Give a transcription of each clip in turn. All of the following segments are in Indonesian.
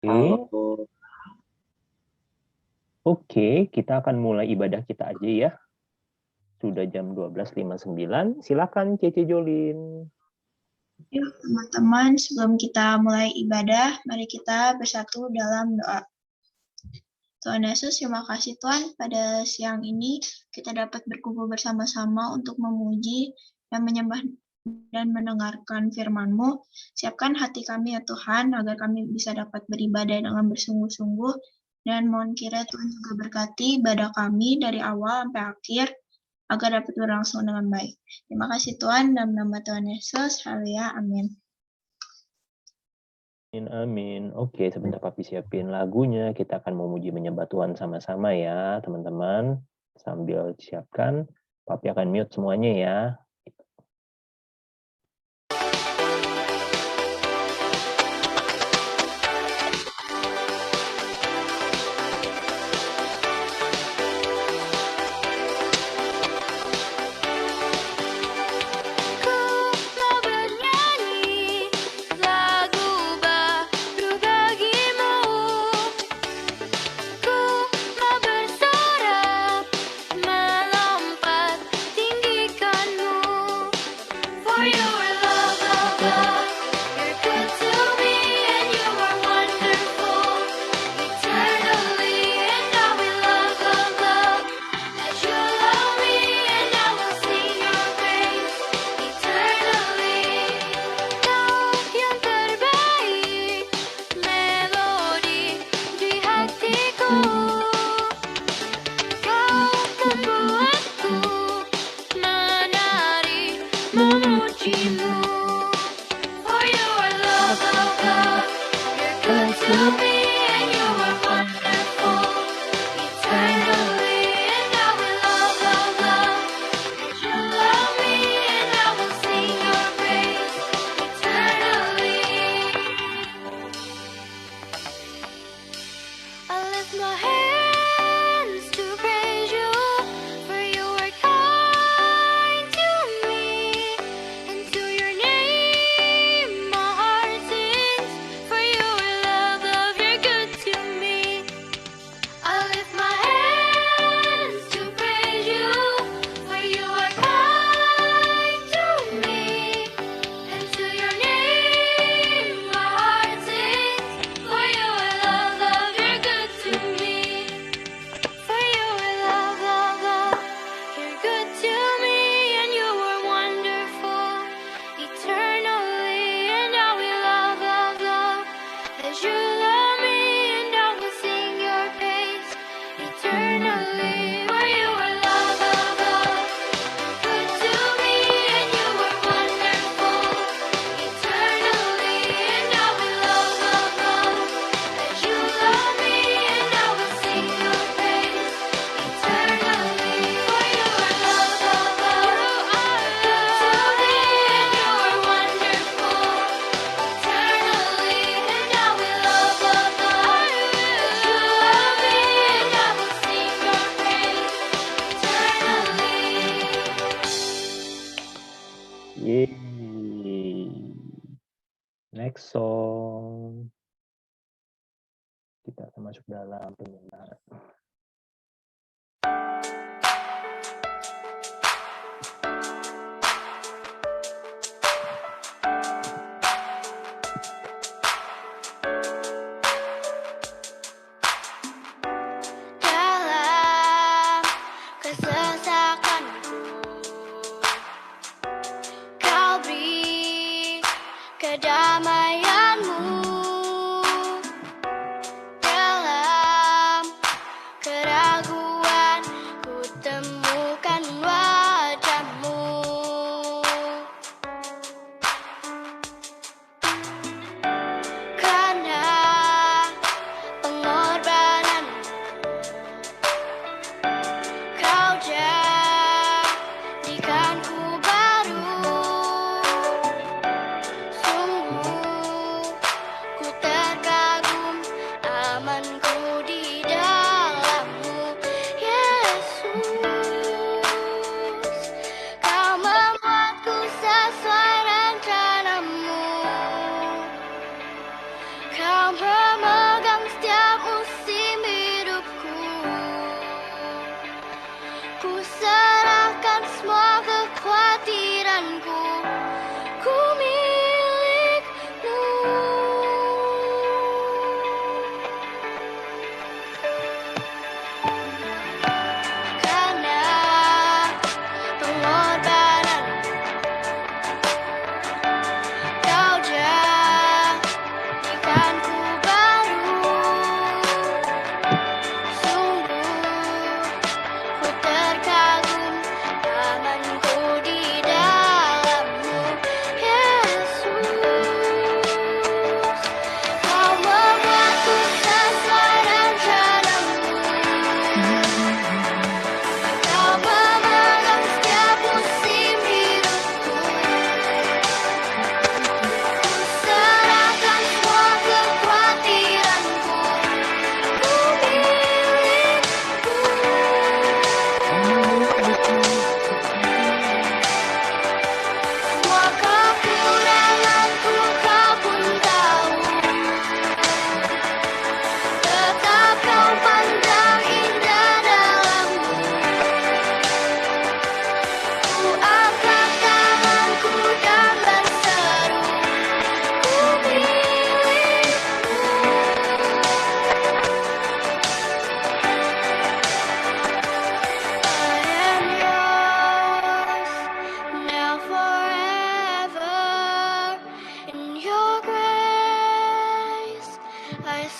Oke. Oke, kita akan mulai ibadah kita aja ya. Sudah jam 12.59. Silakan Cece Jolin. Yuk teman-teman, sebelum kita mulai ibadah, mari kita bersatu dalam doa. Tuhan Yesus, terima kasih Tuhan, pada siang ini kita dapat berkumpul bersama-sama untuk memuji dan menyembah dan mendengarkan firman-Mu. Siapkan hati kami ya Tuhan, agar kami bisa dapat beribadah dengan bersungguh-sungguh, dan mohon kiranya Tuhan juga berkati ibadah kami dari awal sampai akhir, agar dapat berlangsung dengan baik. Terima kasih Tuhan, dalam nama Tuhan Yesus, haleluya, amin. Amin. Oke, sebentar Papi siapin lagunya. Kita akan memuji menyembah Tuhan sama-sama ya, teman-teman. Sambil siapkan, Papi akan mute semuanya ya. Next song. Kita akan masuk dalam penyembahan.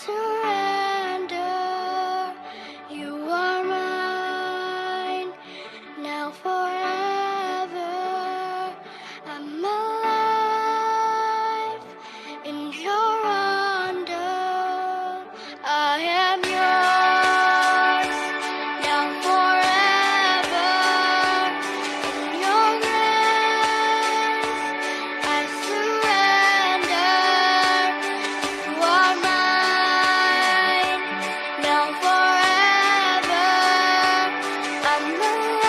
surrender. You are mine now forever. I'm alive in your wonder. I am yours now forever. In your grace, I surrender. You are mine now forever. I'm alive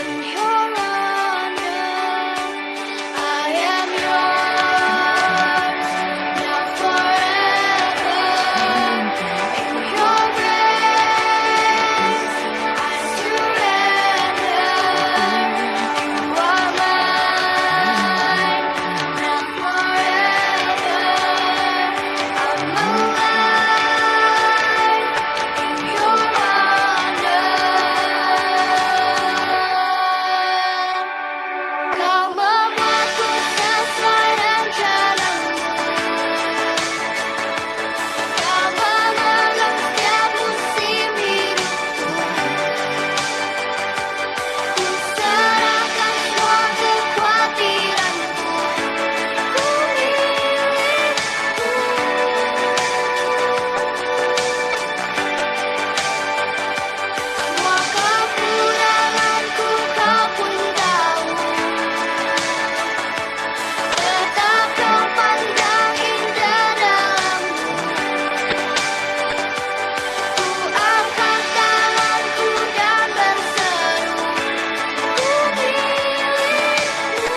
in your wonder. I am yours now forever. In your grace, I surrender. You are mine now forever. I'm alive in your wonder. Kau membuatku sesuai rencanamu. Kau memegang setiap musim hidupku. Ku serahkan semua kekhawatiranku. Ku milikmu. Semua kekuranganku kau pun tahu. Tetap kau pandang indah dalammu. Ku angkat tanganku dan berseru. Ku milikmu.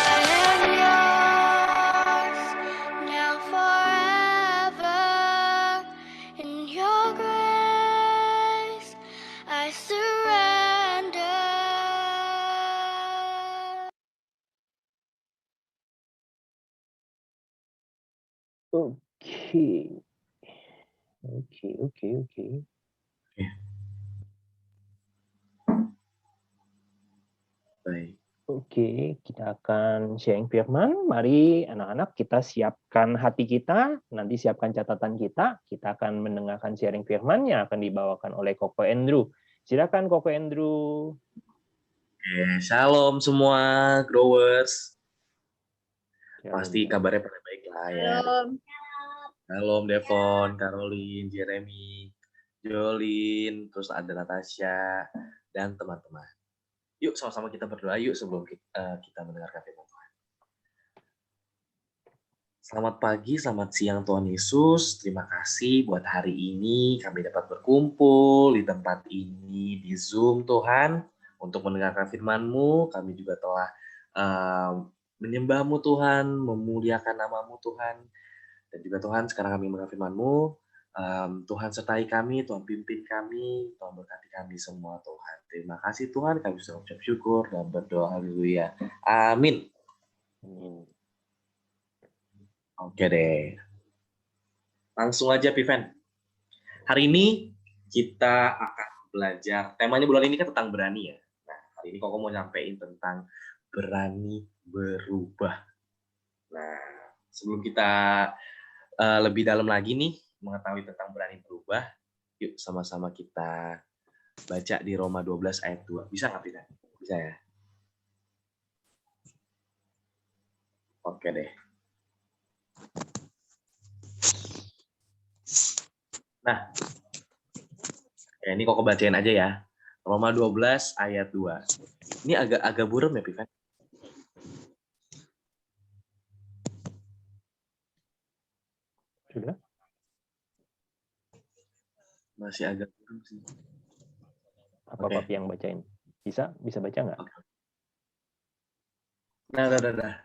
I am yours now forever. In your grace, I surrender. Oke. Oke. Baik. Oke, kita akan sharing firman. Mari anak-anak kita siapkan hati kita, nanti siapkan catatan kita. Kita akan mendengarkan sharing firman yang akan dibawakan oleh Koko Andrew. Silakan Koko Andrew. Shalom semua growers. Pasti kabarnya pada baik lah ya. Shalom Devon, Caroline, Jeremy, Jolin, terus ada Natasha dan teman-teman. Yuk sama-sama kita berdoa yuk sebelum kita mendengarkan firman Tuhan. Selamat pagi, selamat siang Tuhan Yesus. Terima kasih buat hari ini kami dapat berkumpul di tempat ini di Zoom Tuhan untuk mendengarkan firman-Mu. Kami juga telah menyembah-Mu Tuhan, memuliakan nama-Mu Tuhan. Dan juga Tuhan sekarang kami mendengar firman-Mu. Tuhan sertai kami, Tuhan pimpin kami, Tuhan berkati kami semua Tuhan. Terima kasih Tuhan, kami bisa ucap syukur dan berdoa, haleluya. Amin. Oke deh. Langsung aja Piven. Hari ini kita akan belajar, temanya bulan ini kan tentang berani ya. Nah, hari ini Koko mau nyampein tentang berani berubah. Nah, sebelum kita lebih dalam lagi nih, mengetahui tentang berani berubah, yuk sama-sama kita baca di Roma 12 ayat 2. Bisa nggak, Piven? Bisa ya? Oke deh. Nah, ya ini Koko bacain aja ya. Roma 12 ayat 2. Ini agak buram ya, Piven? Sudah? Masih agak buram sih. Apa Papi yang bacain? Bisa baca nggak? Nah, udah.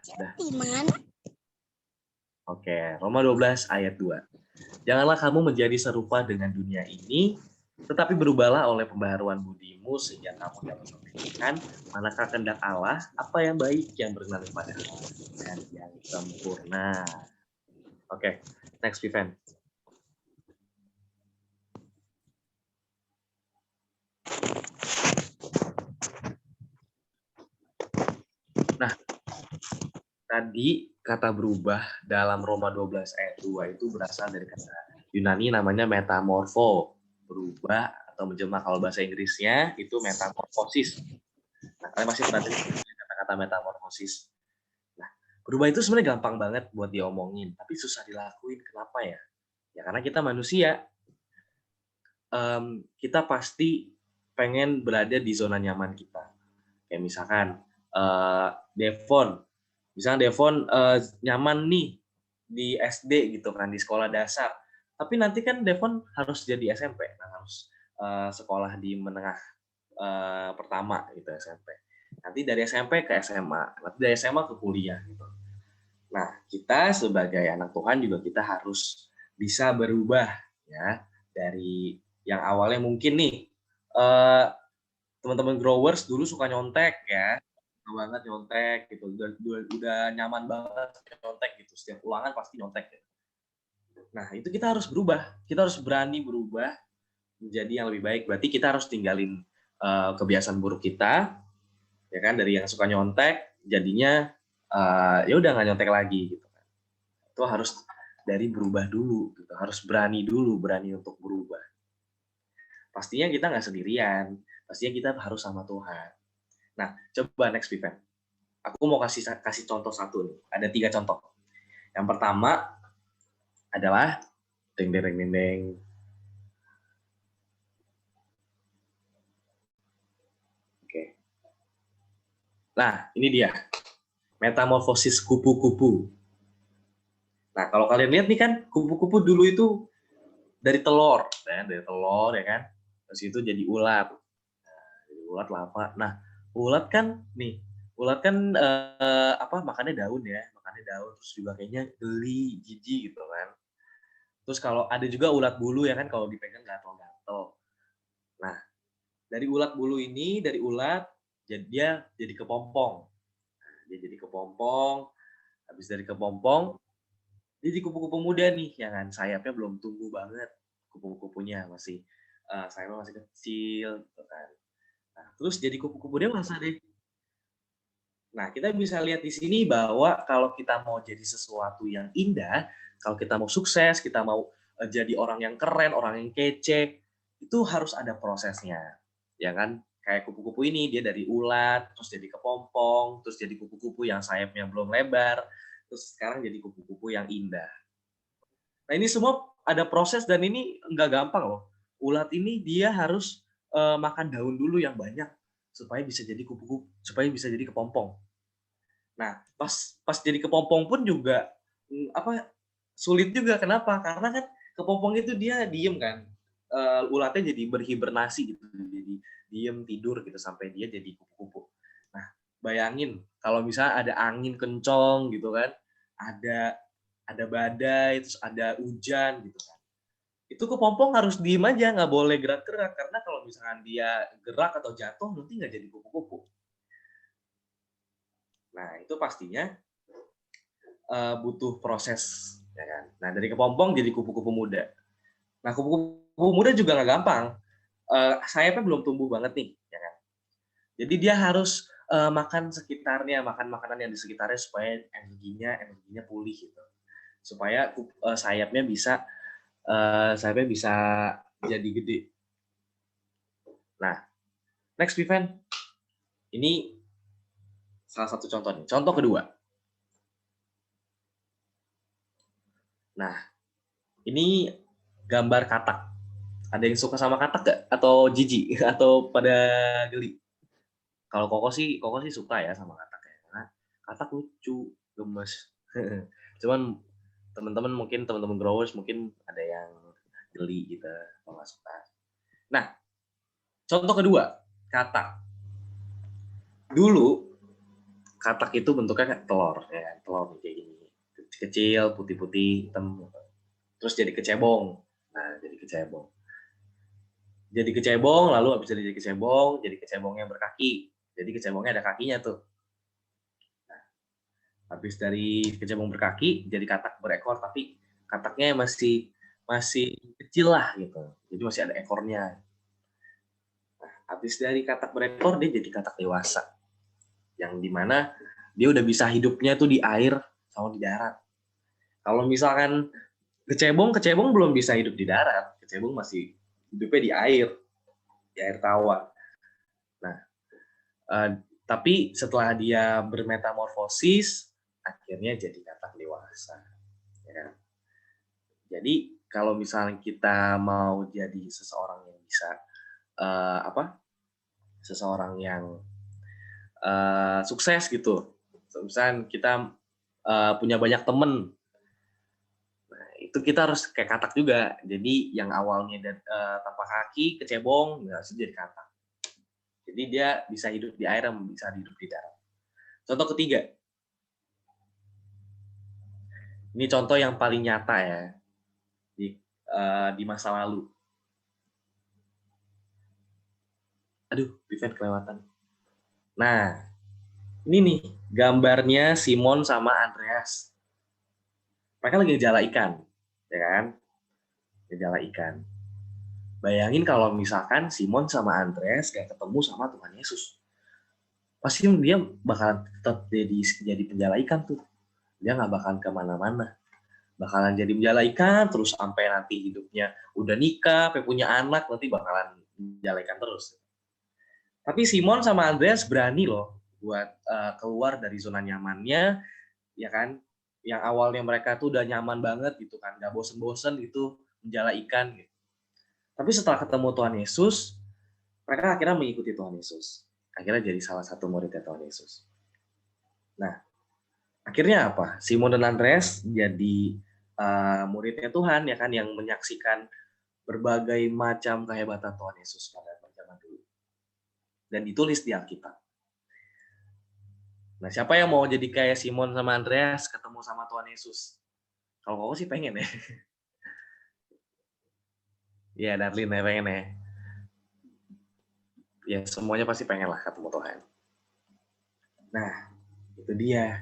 Oke, Roma 12 ayat 2. Janganlah kamu menjadi serupa dengan dunia ini, tetapi berubahlah oleh pembaharuan budimu sehingga kamu dapat memikirkan manakah kehendak Allah, apa yang baik, yang berkenan kepada Allah, dan yang sempurna. Oke, next event. Nah, tadi kata berubah dalam Roma 12 ayat 2 itu berasal dari kata Yunani namanya metamorfo, berubah atau menjelma. Kalau bahasa Inggrisnya itu metamorfosis. Nah, kalian masih pernah dengar kata-kata metamorfosis. Nah, berubah itu sebenarnya gampang banget buat diomongin, tapi susah dilakuin. Kenapa ya? Ya karena kita manusia. Kita pasti pengen berada di zona nyaman kita. Kayak misalkan Devon, nyaman nih di SD gitu kan, di sekolah dasar. Tapi nanti kan Devon harus jadi SMP, harus sekolah di menengah pertama gitu SMP. Nanti dari SMP ke SMA, nanti dari SMA ke kuliah gitu. Nah, kita sebagai anak Tuhan juga kita harus bisa berubah ya dari yang awalnya mungkin nih teman-teman growers dulu suka nyontek ya, suka banget nyontek gitu, udah nyaman banget nyontek gitu, setiap ulangan pasti nyontek gitu. Nah itu kita harus berubah, kita harus berani berubah menjadi yang lebih baik. Berarti kita harus tinggalin kebiasaan buruk kita, ya kan, dari yang suka nyontek jadinya ya udah nggak nyontek lagi gitu. Itu harus dari berubah dulu, gitu. Harus berani dulu, berani untuk berubah. Pastinya kita nggak sendirian, pastinya kita harus sama Tuhan. Nah, coba next event. Aku mau kasih contoh satu nih. Ada 3 contoh. Yang pertama adalah deng deng deng deng. Oke. Nah, ini dia. Metamorfosis kupu-kupu. Nah, kalau kalian lihat nih kan, kupu-kupu dulu itu dari telur, ya kan. Terus itu jadi ulat. Nah, jadi ulat lava. Nah, ulat kan makannya daun ya, terus juga kayaknya geli, jijik gitu kan. Terus kalau ada juga ulat bulu ya kan, kalau dipegang gatel-gatel. Nah, dari ulat bulu ini, dari ulat dia jadi kepompong. Nah, dia jadi kepompong, habis dari kepompong dia jadi kupu-kupu muda nih, ya kan, sayapnya belum tumbuh banget, kupu-kupunya masih sayapnya masih kecil gitu kan. Nah, terus jadi kupu-kupu dewasa deh. Nah, kita bisa lihat di sini bahwa kalau kita mau jadi sesuatu yang indah, kalau kita mau sukses, kita mau jadi orang yang keren, orang yang kece, itu harus ada prosesnya. Ya kan? Kayak kupu-kupu ini, dia dari ulat, terus jadi kepompong, terus jadi kupu-kupu yang sayapnya belum lebar, terus sekarang jadi kupu-kupu yang indah. Nah, ini semua ada proses dan ini nggak gampang loh. Ulat ini dia harus makan daun dulu yang banyak supaya bisa jadi kupu-kupu, supaya bisa jadi kepompong. Nah, pas jadi kepompong pun juga sulit juga. Kenapa? Karena kan kepompong itu dia diem kan. Ulatnya jadi berhibernasi gitu. Jadi diem tidur gitu sampai dia jadi kupu-kupu. Nah, bayangin kalau misalnya ada angin kencong gitu kan, ada badai, terus ada hujan gitu kan. Itu kepompong harus diem aja, nggak boleh gerak-gerak karena kalau misalkan dia gerak atau jatuh nanti nggak jadi kupu-kupu. Nah, itu pastinya butuh proses, ya kan. Nah, dari kepompong jadi kupu-kupu muda. Nah, kupu-kupu muda juga nggak gampang. Sayapnya belum tumbuh banget nih, ya kan. Jadi dia harus makan sekitarnya, makan makanan yang di sekitarnya supaya energinya pulih gitu. Supaya sayapnya bisa jadi gede. Nah, next event. Ini salah satu contoh nih. Contoh kedua. Nah, ini gambar katak. Ada yang suka sama katak gak? Atau jijik? Atau pada geli? Kalau Koko sih suka ya sama katak ya. Karena katak lucu, gemes. Cuman teman-teman growers mungkin ada yang geli gitu, kalau nggak suka. Nah, contoh kedua, katak. Dulu katak itu bentuknya kayak telur, ya, telur kayak gini, kecil, putih-putih, hitam. Terus jadi kecebong. Nah, jadi kecebong, lalu habis jadi kecebongnya berkaki. Jadi kecebongnya ada kakinya tuh. Nah, habis dari kecebong berkaki, jadi katak berekor, tapi kataknya masih kecil lah gitu. Jadi masih ada ekornya. Nah, habis dari katak berekor, dia jadi katak dewasa. Yang dimana dia udah bisa hidupnya tuh di air sama di darat. Kalau misalkan kecebong belum bisa hidup di darat, kecebong masih hidupnya di air tawar. Nah, tapi setelah dia bermetamorfosis, akhirnya jadi katak dewasa. Ya. Jadi kalau misalnya kita mau jadi seseorang yang bisa seseorang yang sukses gitu, misalnya kita punya banyak temen, nah, itu kita harus kayak katak juga. Jadi yang awalnya tanpa kaki, kecebong, nggak harus jadi katak. Jadi dia bisa hidup di air dan bisa hidup di darat. Contoh ketiga, ini contoh yang paling nyata ya di masa lalu. Aduh, event kelewatan. Nah, ini nih gambarnya Simon sama Andreas. Mereka lagi ngejala ikan, ya kan? Ngejala ikan. Bayangin kalau misalkan Simon sama Andreas gak ketemu sama Tuhan Yesus. Pasti dia bakalan tetap jadi penjala ikan tuh. Dia nggak bakalan kemana-mana. Bakalan jadi penjala ikan terus sampai nanti hidupnya udah nikah, sampai punya anak, nanti bakalan penjala ikan terus. Tapi Simon sama Andreas berani loh buat keluar dari zona nyamannya, ya kan? Yang awalnya mereka tuh udah nyaman banget gitu kan, nggak bosen-bosen gitu menjala ikan gitu. Tapi setelah ketemu Tuhan Yesus, mereka akhirnya mengikuti Tuhan Yesus. Akhirnya jadi salah satu muridnya Tuhan Yesus. Nah, akhirnya apa? Simon dan Andreas jadi muridnya Tuhan, ya kan, yang menyaksikan berbagai macam kehebatan Tuhan Yesus pada zaman dulu. Dan ditulis di Alkitab. Nah, siapa yang mau jadi kayak Simon sama Andreas ketemu sama Tuhan Yesus? Kalau aku sih pengen ya. Ya, Darlin ya pengen ya. Ya, semuanya pasti pengen lah ketemu Tuhan. Nah, itu dia.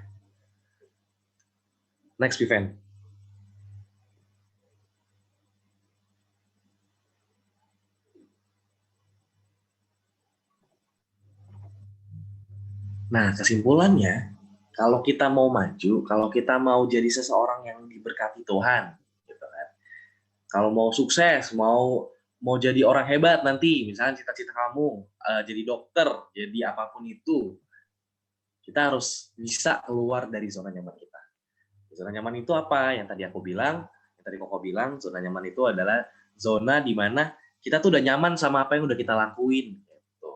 Next event. Nah, kesimpulannya, kalau kita mau maju, kalau kita mau jadi seseorang yang diberkati Tuhan, gitu kan. Kalau mau sukses, mau jadi orang hebat nanti, misalnya cita-cita kamu jadi dokter, jadi apapun itu, kita harus bisa keluar dari zona nyaman kita. Zona nyaman itu apa? Yang tadi aku bilang, yang tadi Koko bilang, zona nyaman itu adalah zona di mana kita tuh udah nyaman sama apa yang udah kita lakuin. Gitu.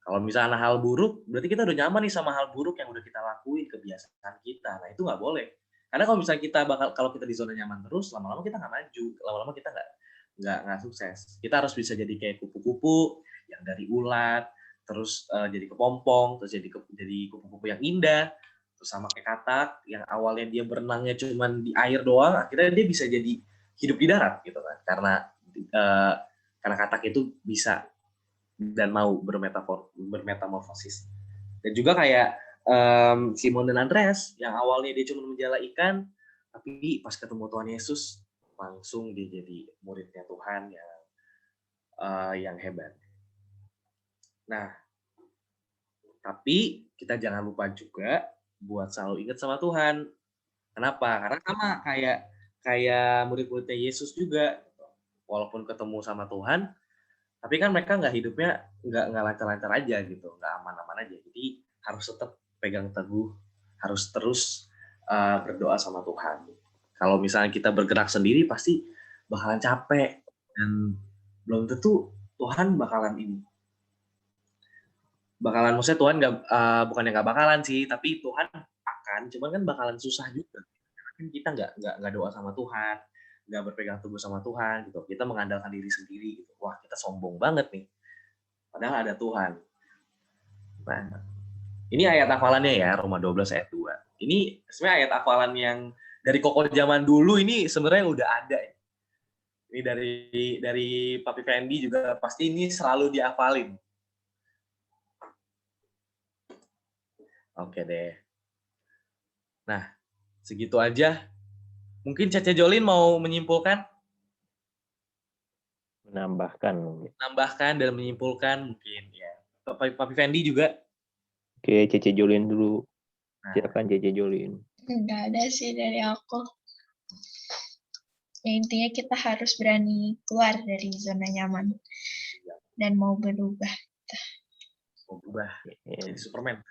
Kalau misalnya hal buruk, berarti kita udah nyaman nih sama hal buruk yang udah kita lakuin, kebiasaan kita. Nah, itu nggak boleh. Karena kalau misalnya kalau kita di zona nyaman terus, lama-lama kita nggak maju, lama-lama kita nggak sukses. Kita harus bisa jadi kayak kupu-kupu yang dari ulat, terus jadi kepompong, terus jadi kupu-kupu yang indah, terus sama kayak katak yang awalnya dia berenangnya cuma di air doang, akhirnya dia bisa jadi hidup di darat gitu kan. Karena katak itu bisa dan mau bermetamorfosis. Dan juga kayak Simon dan Andreas yang awalnya dia cuma menjala ikan, tapi pas ketemu Tuhan Yesus langsung dia jadi muridnya Tuhan yang hebat. Nah, tapi kita jangan lupa juga buat selalu ingat sama Tuhan. Kenapa? Karena sama kayak murid-muridnya Yesus juga, walaupun ketemu sama Tuhan, tapi kan mereka hidupnya nggak lancar-lancar aja gitu, nggak aman-aman aja. Jadi harus tetap pegang teguh, harus terus berdoa sama Tuhan. Kalau misalnya kita bergerak sendiri pasti bakalan capek dan belum tentu Tuhan maksudnya Tuhan bukannya nggak bakalan sih, tapi Tuhan akan, cuman kan bakalan susah juga. Kan kita nggak doa sama Tuhan, nggak berpegang teguh sama Tuhan gitu. Kita mengandalkan diri sendiri gitu. Wah, kita sombong banget nih. Padahal ada Tuhan. Nah, ini ayat hafalannya ya, Roma 12 ayat 2. Ini sebenarnya ayat hafalan yang dari Koko zaman dulu ini sebenarnya udah ada. Ini dari Papi Fendi juga pasti ini selalu dihafalin. Oke deh. Nah, segitu aja. Mungkin Cece Jolin mau menyimpulkan? Menambahkan dan menyimpulkan mungkin ya. Papi Fendi juga. Oke, Cece Jolin dulu. Nah, Silakan JJ Jolin. Nggak ada sih dari aku. Ya, intinya kita harus berani keluar dari zona nyaman dan mau berubah. mau berubah jadi Superman.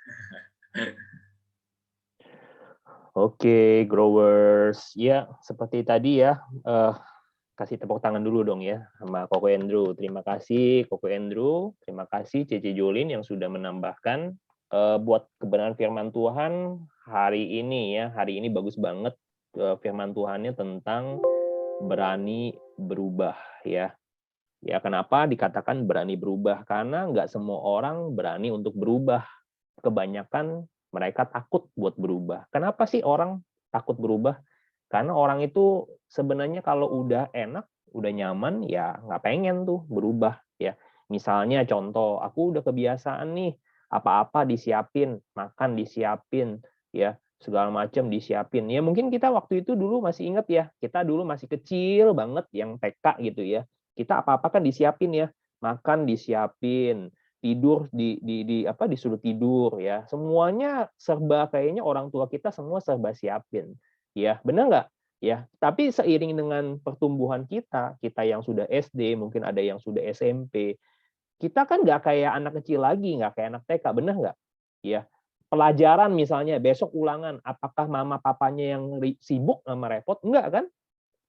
Oke, growers. Ya, seperti tadi ya, kasih tepuk tangan dulu dong ya sama Koko Andrew. Terima kasih Koko Andrew, terima kasih Cece Jolin yang sudah menambahkan buat kebenaran firman Tuhan hari ini ya. Hari ini bagus banget firman Tuhannya tentang berani berubah ya. Ya, kenapa dikatakan berani berubah? Karena nggak semua orang berani untuk berubah. Kebanyakan mereka takut buat berubah. Kenapa sih orang takut berubah? Karena orang itu sebenarnya kalau udah enak, udah nyaman, ya nggak pengen tuh berubah. Ya, misalnya contoh, aku udah kebiasaan nih, apa-apa disiapin, makan disiapin, ya segala macam disiapin. Ya mungkin kita waktu itu dulu masih ingat ya, kita dulu masih kecil banget yang TK gitu ya. Kita apa-apa kan disiapin ya, makan disiapin, tidur disuruh tidur ya. Semuanya serba kayaknya orang tua kita semua serba siapin. Ya, benar nggak? Ya, tapi seiring dengan pertumbuhan kita yang sudah SD, mungkin ada yang sudah SMP, kita kan nggak kayak anak kecil lagi, nggak kayak anak TK, benar nggak? Ya, pelajaran misalnya besok ulangan, apakah mama papanya yang sibuk sama repot? Enggak kan?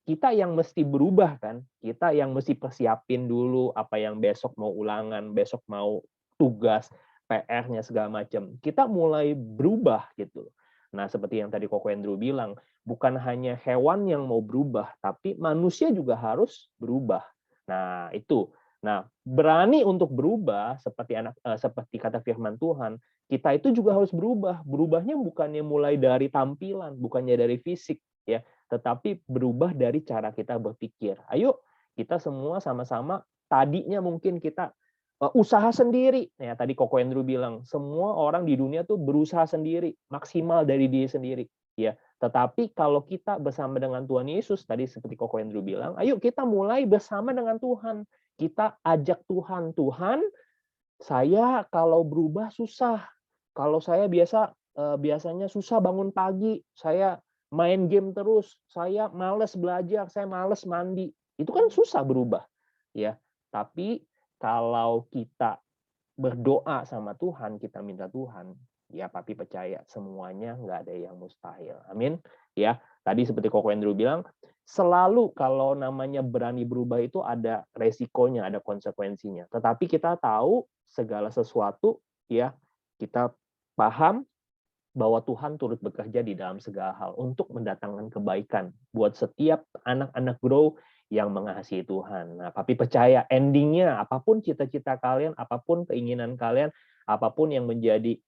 Kita yang mesti berubah kan, kita yang mesti persiapin dulu apa yang besok mau ulangan, besok mau tugas, PR-nya segala macam. Kita mulai berubah gitu. Nah, seperti yang tadi Koko Andrew bilang, bukan hanya hewan yang mau berubah, tapi manusia juga harus berubah. Nah, itu. Nah, berani untuk berubah seperti kata firman Tuhan, kita itu juga harus berubah. Berubahnya bukannya mulai dari tampilan, bukannya dari fisik, ya, tetapi berubah dari cara kita berpikir. Ayo, kita semua sama-sama, tadinya mungkin kita usaha sendiri. Ya, tadi Koko Andrew bilang, semua orang di dunia tuh berusaha sendiri, maksimal dari diri sendiri. Ya, tetapi kalau kita bersama dengan Tuhan Yesus, tadi seperti Koko Andrew bilang, ayo kita mulai bersama dengan Tuhan. Kita ajak Tuhan, Tuhan, saya kalau berubah susah. Kalau saya biasanya susah bangun pagi, saya main game terus, saya males belajar, saya males mandi. Itu kan susah berubah, ya. Tapi kalau kita berdoa sama Tuhan, kita minta Tuhan, ya Papi percaya semuanya nggak ada yang mustahil. Amin. Ya, tadi seperti Koko Andrew bilang, selalu kalau namanya berani berubah itu ada resikonya, ada konsekuensinya. Tetapi kita tahu segala sesuatu, ya kita paham bahwa Tuhan turut bekerja di dalam segala hal untuk mendatangkan kebaikan buat setiap anak-anak grow yang mengasihi Tuhan. Nah, Papi percaya endingnya apapun cita-cita kalian, apapun keinginan kalian, apapun yang menjadi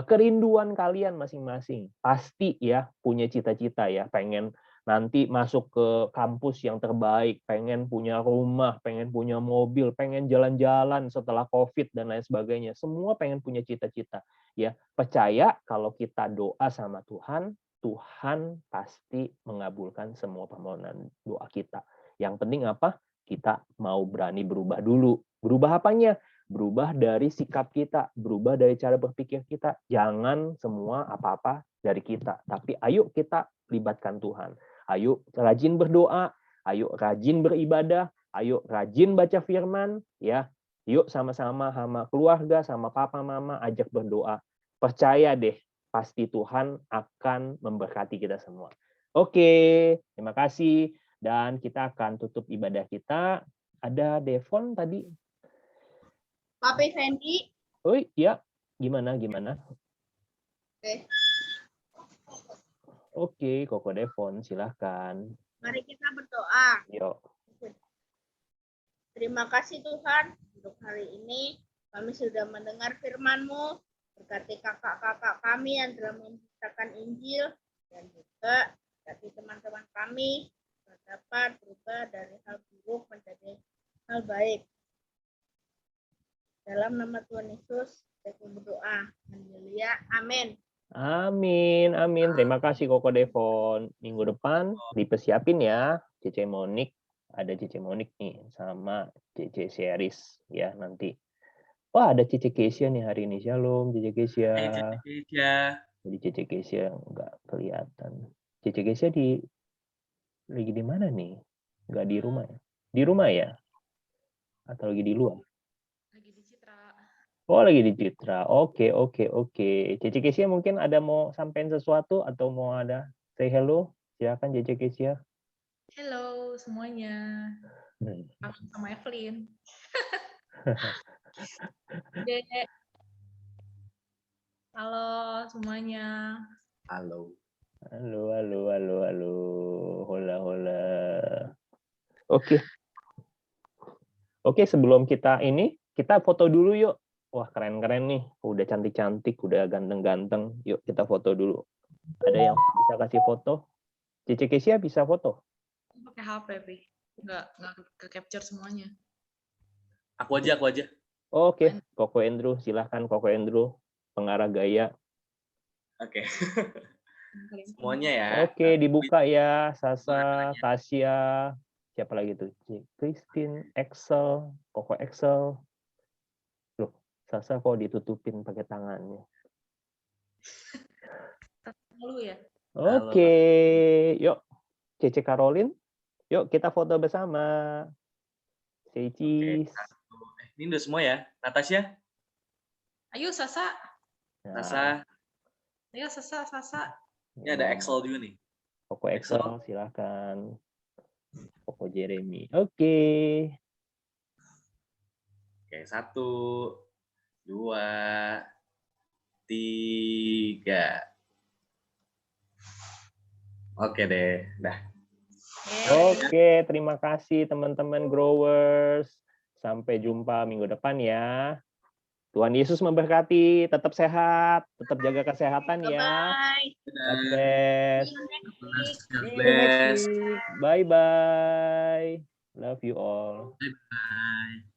kerinduan kalian masing-masing, pasti ya punya cita-cita ya, pengen nanti masuk ke kampus yang terbaik, pengen punya rumah, pengen punya mobil, pengen jalan-jalan setelah COVID dan lain sebagainya. Semua pengen punya cita-cita. Ya, percaya kalau kita doa sama Tuhan, Tuhan pasti mengabulkan semua permohonan doa kita. Yang penting apa? Kita mau berani berubah dulu. Berubah apanya? Berubah dari sikap kita, berubah dari cara berpikir kita. Jangan semua apa-apa dari kita, tapi ayo kita libatkan Tuhan. Ayo rajin berdoa, ayo rajin beribadah, ayo rajin baca firman, ya. Yuk sama-sama sama keluarga, sama papa mama ajak berdoa. Percaya deh, pasti Tuhan akan memberkati kita semua. Oke, terima kasih. Dan kita akan tutup ibadah kita. Ada Devon tadi. Papi Fendi. Oh iya, gimana? Oke. Oke, Koko Devon, silahkan. Mari kita berdoa. Yuk. Terima kasih Tuhan untuk hari ini. Kami sudah mendengar firman-Mu. Berkati kakak-kakak kami yang telah memberitakan Injil. Dan juga berkati teman-teman kami yang dapat berubah dari hal buruk menjadi hal baik. Dalam nama Tuhan Yesus, saya berdoa. Haleluya. Amin. Amin, amin. Terima kasih Koko Devon. Minggu depan dipersiapin ya, Cece Monik. Ada Cece Monik nih sama Cece Series ya nanti. Wah, ada Cece Kesia nih hari ini. Shalom, Cece Kesia. Hai Cece Kesia. Jadi Cece Kesia nggak kelihatan. Cece Kesia lagi di mana nih? Nggak di rumah ya? Di rumah ya? Atau lagi di luar? Lagi di Citra. Oh, lagi di Citra. Oke. Cece Kesia mungkin ada mau sampein sesuatu atau mau ada say hello? Silakan Cece Kesia. Halo semuanya. Hmm. Aku sama Evelyn. Dek. Halo semuanya. Halo. Halo. Hola. Oke, sebelum kita foto dulu yuk. Wah, keren-keren nih. Udah cantik-cantik, udah ganteng-ganteng. Yuk, kita foto dulu. Ada yang bisa kasih foto? Cece Kesia bisa foto? Pakai HP, Pi. Nggak ke capture semuanya. Aku aja. Oke, Koko Andrew. Silahkan Koko Andrew. Pengarah gaya. Oke. Semuanya ya. Oke, dibuka ya. Sasa, Tasya. Siapa lagi tuh? Christine, Excel, Koko Excel. Loh, Sasa kok ditutupin pakai tangannya? Dulu ya. Oke, yuk. Cece Caroline. Yuk kita foto bersama. Say cheese. Ini udah semua ya. Natasha. Ayo Sasa. Sasa. Ayo Sasa. Ini ada Excel juga nih. Koko Excel, silahkan. Koko Jeremy. Oke. 1, 2, 3. Oke deh. Dah. Oke, terima kasih teman-teman growers. Sampai jumpa minggu depan ya. Tuhan Yesus memberkati, tetap sehat, tetap jaga kesehatan ya. Bye. God bless. See you next week. Bye-bye. Love you all. Bye.